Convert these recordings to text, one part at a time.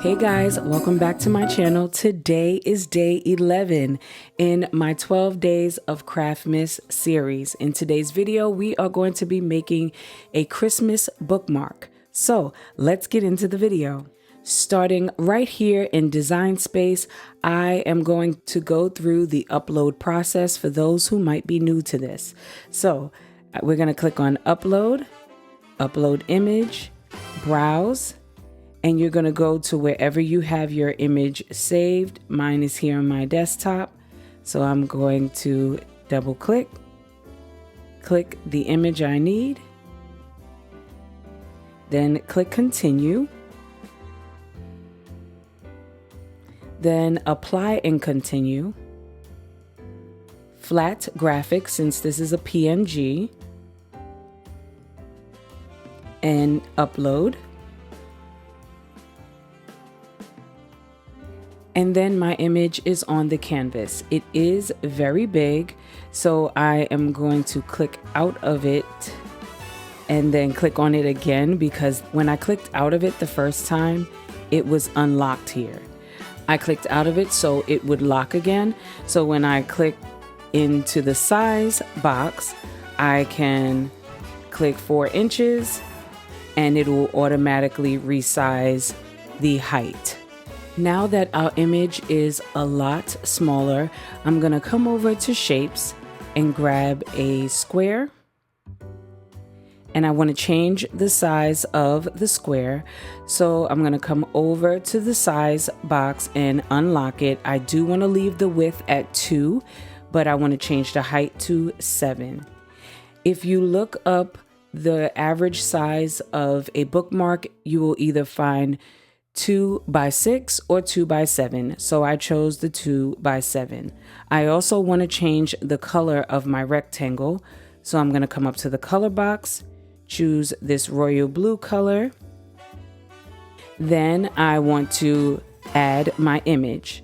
Hey guys, welcome back to my channel. Today is day 11 in my 12 days of Craftmas series. In today's video, we are going to be making a Christmas bookmark. So let's get into the video. Starting right here in Design Space, I am going to go through the upload process for those who might be new to this. So we're going to click on Upload, Upload Image, Browse, and you're going to go to wherever you have your image saved. Mine is here on my desktop. So I'm going to double click the image I need, then click Continue, then Apply and Continue, Flat Graphics since this is a PNG, and Upload. And then my image is on the canvas. It is very big, so I am going to click out of it and then click on it again, because when I clicked out of it the first time, it was unlocked here. I clicked out of it so it would lock again. So when I click into the size box, I can click 4 inches and it will automatically resize the height. Now that our image is a lot smaller, I'm going to come over to Shapes and grab a square. And I want to change the size of the square. So I'm going to come over to the size box and unlock it. I do want to leave the width at 2, but I want to change the height to 7. If you look up the average size of a bookmark, you will either find 2 by 6 or 2 by 7. So I chose the 2 by 7. I also want to change the color of my rectangle. So I'm going to come up to the color box, choose this royal blue color. Then I want to add my image.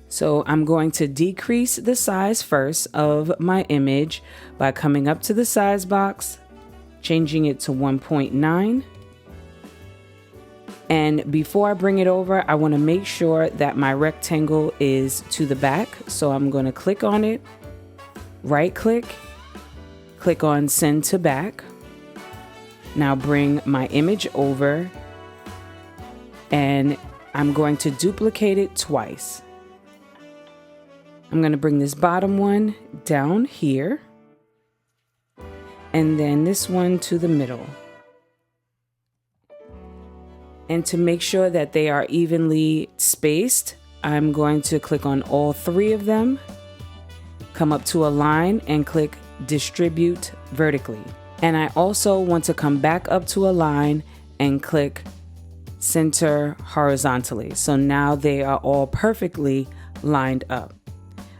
So I'm going to decrease the size first of my image by coming up to the size box, changing it to 1.9. And before I bring it over, I want to make sure that my rectangle is to the back. So I'm going to click on it, right click, click on Send to Back. Now bring my image over and I'm going to duplicate it twice. I'm going to bring this bottom one down here and then this one to the middle. And to make sure that they are evenly spaced, I'm going to click on all 3 of them, come up to Align and click Distribute Vertically. And I also want to come back up to Align and click Center Horizontally. So now they are all perfectly lined up.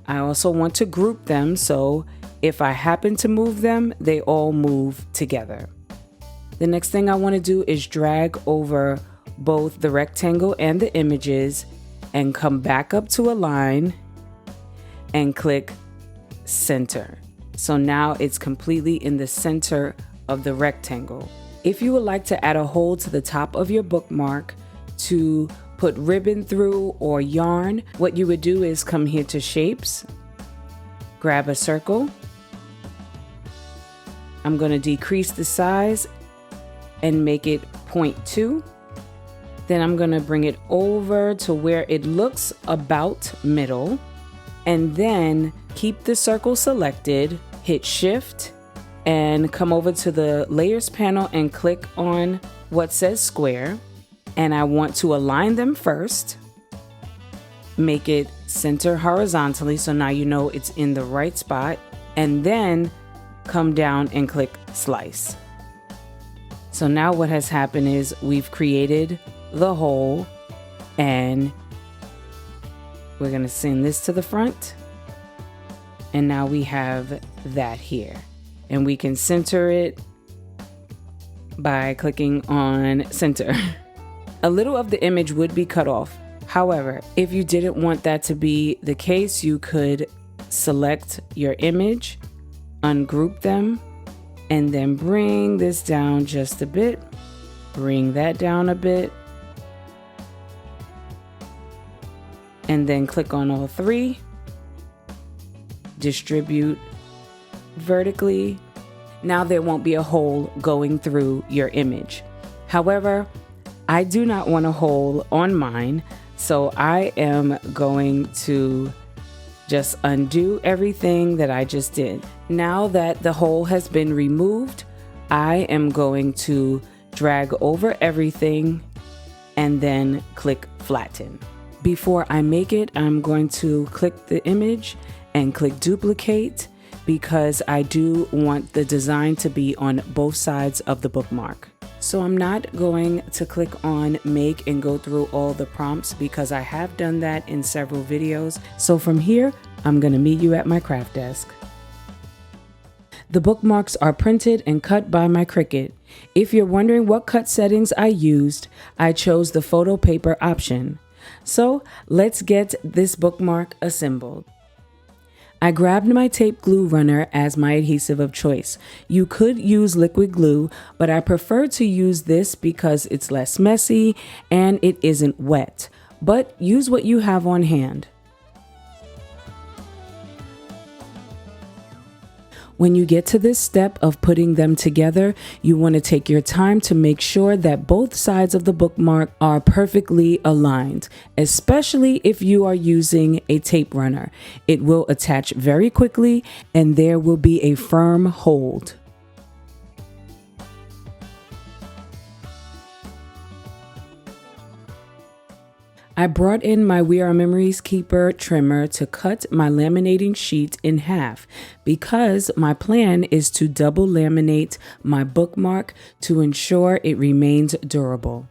I also want to group them, so if I happen to move them, they all move together. The next thing I want to do is drag over both the rectangle and the images and come back up to Align and click Center. So now it's completely in the center of the rectangle. If you would like to add a hole to the top of your bookmark to put ribbon through or yarn, what you would do is come here to Shapes, grab a circle. I'm going to decrease the size and make it 0.2. Then I'm going to bring it over to where it looks about middle, and then keep the circle selected, hit Shift, and come over to the Layers panel and click on what says Square. And I want to align them first, make it center horizontally, so now you know it's in the right spot, and then come down and click Slice. So now what has happened is we've created the hole, and we're going to send this to the front, and now we have that here, and we can center it by clicking on Center. A little of the image would be cut off. However, if you didn't want that to be the case, you could select your image, ungroup them, and then bring this down just a bit, bring that down a bit, and then click on all three, distribute vertically. Now there won't be a hole going through your image. However, I do not want a hole on mine, so I am going to just undo everything that I just did. Now that the hole has been removed, I am going to drag over everything and then click flatten. Before I make it, I'm going to click the image and click duplicate because I do want the design to be on both sides of the bookmark. So I'm not going to click on make and go through all the prompts because I have done that in several videos. So from here, I'm going to meet you at my craft desk. The bookmarks are printed and cut by my Cricut. If you're wondering what cut settings I used, I chose the photo paper option. So let's get this bookmark assembled. I grabbed my tape glue runner as my adhesive of choice. You could use liquid glue, but I prefer to use this because it's less messy and it isn't wet. But use what you have on hand. When you get to this step of putting them together, you want to take your time to make sure that both sides of the bookmark are perfectly aligned, especially if you are using a tape runner. It will attach very quickly and there will be a firm hold. I brought in my We Are Memories Keeper trimmer to cut my laminating sheet in half because my plan is to double laminate my bookmark to ensure it remains durable.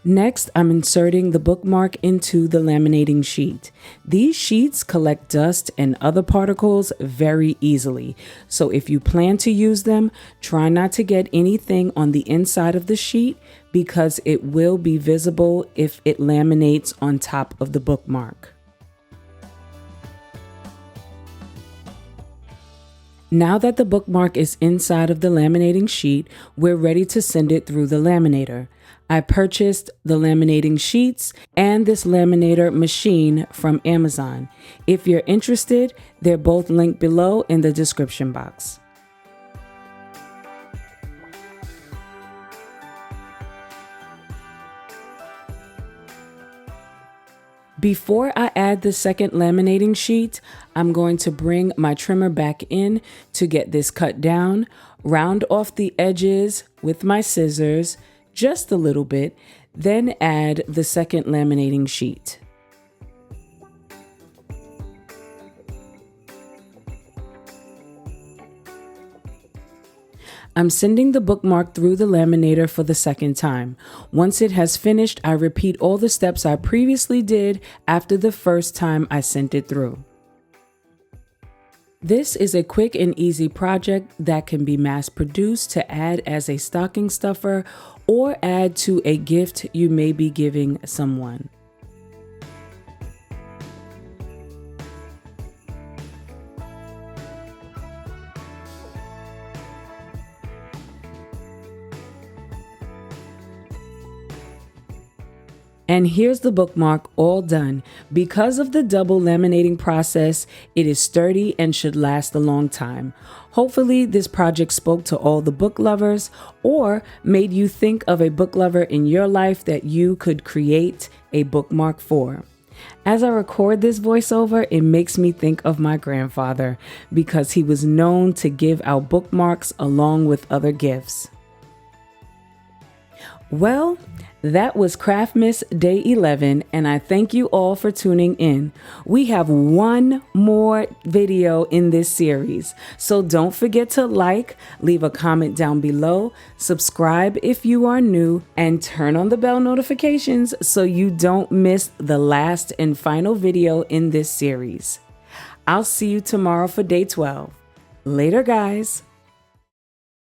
Next, I'm inserting the bookmark into the laminating sheet. These sheets collect dust and other particles very easily, so if you plan to use them, try not to get anything on the inside of the sheet because it will be visible if it laminates on top of the bookmark. Now that the bookmark is inside of the laminating sheet, we're ready to send it through the laminator. I purchased the laminating sheets and this laminator machine from Amazon. If you're interested, they're both linked below in the description box. Before I add the second laminating sheet, I'm going to bring my trimmer back in to get this cut down, round off the edges with my scissors, just a little bit, then add the second laminating sheet. I'm sending the bookmark through the laminator for the second time. Once it has finished, I repeat all the steps I previously did after the first time I sent it through. This is a quick and easy project that can be mass produced to add as a stocking stuffer or add to a gift you may be giving someone. And here's the bookmark all done. Because of the double laminating process, it is sturdy and should last a long time. Hopefully this project spoke to all the book lovers or made you think of a book lover in your life that you could create a bookmark for. As I record this voiceover, it makes me think of my grandfather because he was known to give out bookmarks along with other gifts. Well, that was Craftmas Day 11, and I thank you all for tuning in. We have one more video in this series, so don't forget to like, leave a comment down below, subscribe if you are new, and turn on the bell notifications so you don't miss the last and final video in this series. I'll see you tomorrow for Day 12. Later, guys.